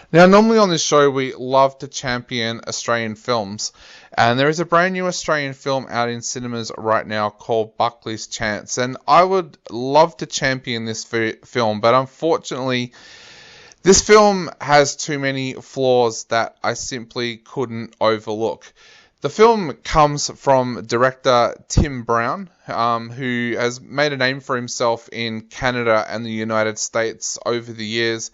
Now, normally on this show, we love to champion Australian films, and there is a brand new Australian film out in cinemas right now called Buckley's Chance, and I would love to champion this film, but unfortunately, this film has too many flaws that I simply couldn't overlook. The film comes from director Tim Brown, who has made a name for himself in Canada and the United States over the years,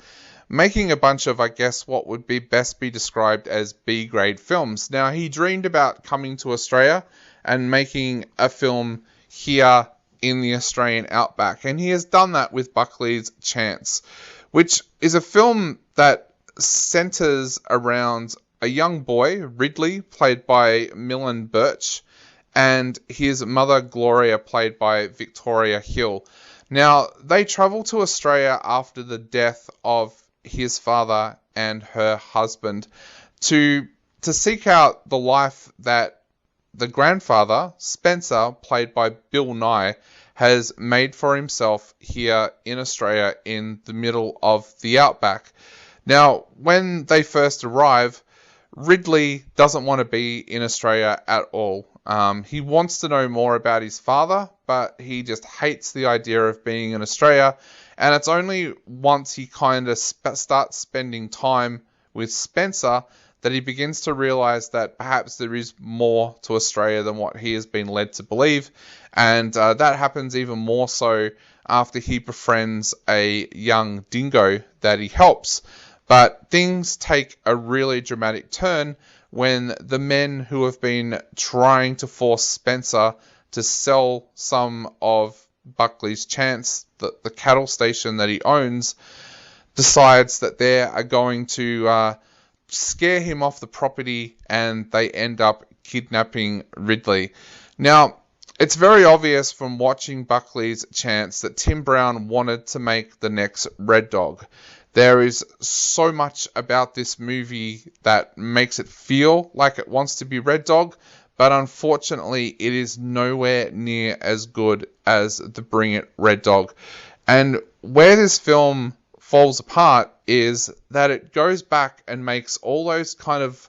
making a bunch of, I guess, what would be best be described as B-grade films. Now, he dreamed about coming to Australia and making a film here in the Australian outback, and he has done that with Buckley's Chance, which is a film that centres around a young boy, Ridley, played by Millen Birch, and his mother, Gloria, played by Victoria Hill. Now, they travel to Australia after the death of his father and her husband to seek out the life that the grandfather, Spencer, played by Bill Nye, has made for himself here in Australia in the middle of the outback. Now, when they first arrive, Ridley doesn't want to be in Australia at all. He wants to know more about his father, but he just hates the idea of being in Australia. And it's only once he kind of starts spending time with Spencer that he begins to realise that perhaps there is more to Australia than what he has been led to believe. And that happens even more so after he befriends a young dingo that he helps. But things take a really dramatic turn when the men who have been trying to force Spencer to sell some of Buckley's Chance, the cattle station that he owns, decides that they are going to scare him off the property, and they end up kidnapping Ridley. Now, it's very obvious from watching Buckley's Chance that Tim Brown wanted to make the next Red Dog. There is so much about this movie that makes it feel like it wants to be Red Dog, but unfortunately it is nowhere near as good as the Bring It Red Dog. And where this film falls apart is that it goes back and makes all those kind of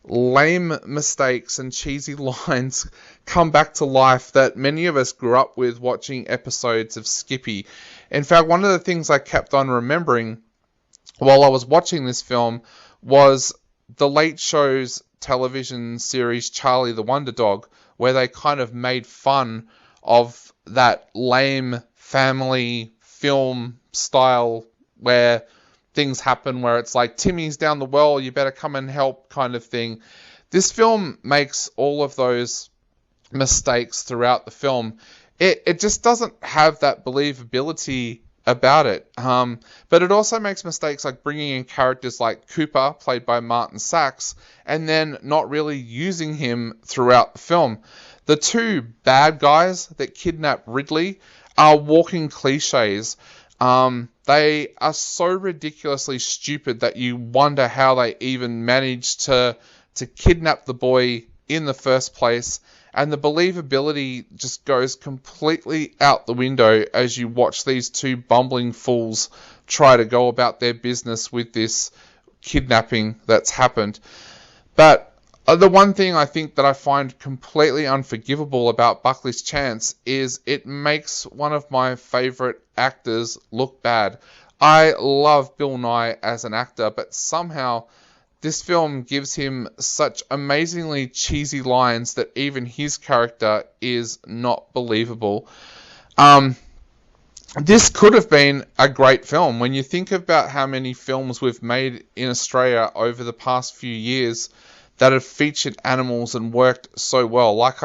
lame mistakes and cheesy lines come back to life that many of us grew up with watching episodes of Skippy. In fact, one of the things I kept on remembering while I was watching this film was the Late Show's television series Charlie the Wonder Dog, where they kind of made fun of that lame family film style where things happen where it's like, Timmy's down the well, you better come and help kind of thing. This film makes all of those mistakes throughout the film. It just doesn't have that believability about it. But it also makes mistakes like bringing in characters like Cooper, played by Martin Sachs, and then not really using him throughout the film. The two bad guys that kidnap Ridley are walking cliches. They are so ridiculously stupid that you wonder how they even managed to kidnap the boy in the first place. And the believability just goes completely out the window as you watch these two bumbling fools try to go about their business with this kidnapping that's happened. But the one thing I think that I find completely unforgivable about Buckley's Chance is it makes one of my favourite actors look bad. I love Bill Nye as an actor, but somehow this film gives him such amazingly cheesy lines that even his character is not believable. This could have been a great film. When you think about how many films we've made in Australia over the past few years that have featured animals and worked so well, like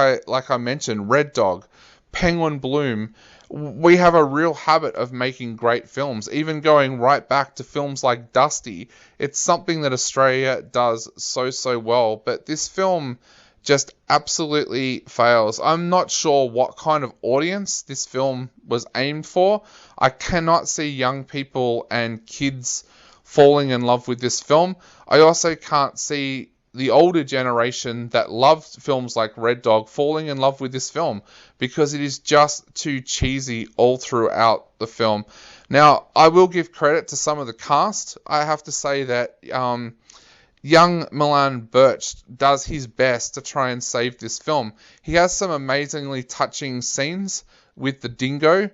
I mentioned, Red Dog, Penguin Bloom. We have a real habit of making great films, even going right back to films like Dusty. It's something that Australia does so well, but this film just absolutely fails. I'm not sure what kind of audience this film was aimed for. I cannot see young people and kids falling in love with this film. I also can't see the older generation that loved films like Red Dog falling in love with this film because it is just too cheesy all throughout the film. Now, I will give credit to some of the cast. I have to say that young Milan Birch does his best to try and save this film. He has some amazingly touching scenes with the dingo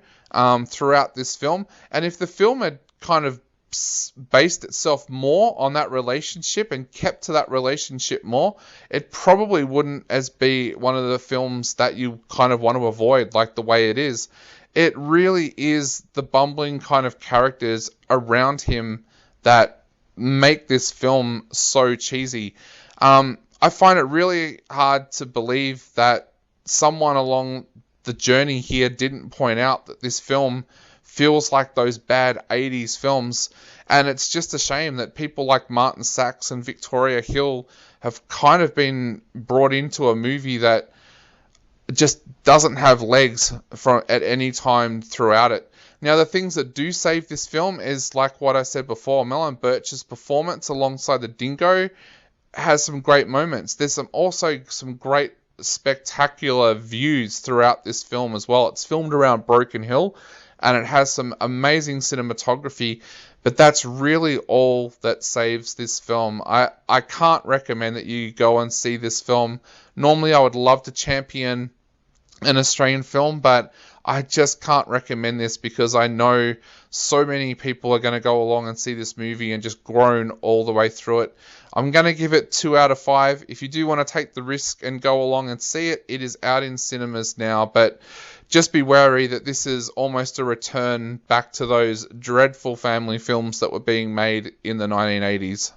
throughout this film. And if the film had kind of based itself more on that relationship and kept to that relationship more, it probably wouldn't as be one of the films that you kind of want to avoid like the way it is. It really is the bumbling kind of characters around him that make this film so cheesy. I find it really hard to believe that someone along the journey here didn't point out that this film feels like those bad 80s films, and it's just a shame that people like Martin Sachs and Victoria Hill have kind of been brought into a movie that just doesn't have legs at any time throughout it. Now, the things that do save this film is, like what I said before, Milan Birch's performance alongside the dingo has some great moments. There's also some great spectacular views throughout this film as well. It's filmed around Broken Hill, and it has some amazing cinematography, but that's really all that saves this film. I can't recommend that you go and see this film. Normally, I would love to champion an Australian film, but I just can't recommend this because I know so many people are going to go along and see this movie and just groan all the way through it. I'm going to give it 2 out of 5. If you do want to take the risk and go along and see it, it is out in cinemas now, but just be wary that this is almost a return back to those dreadful family films that were being made in the 1980s.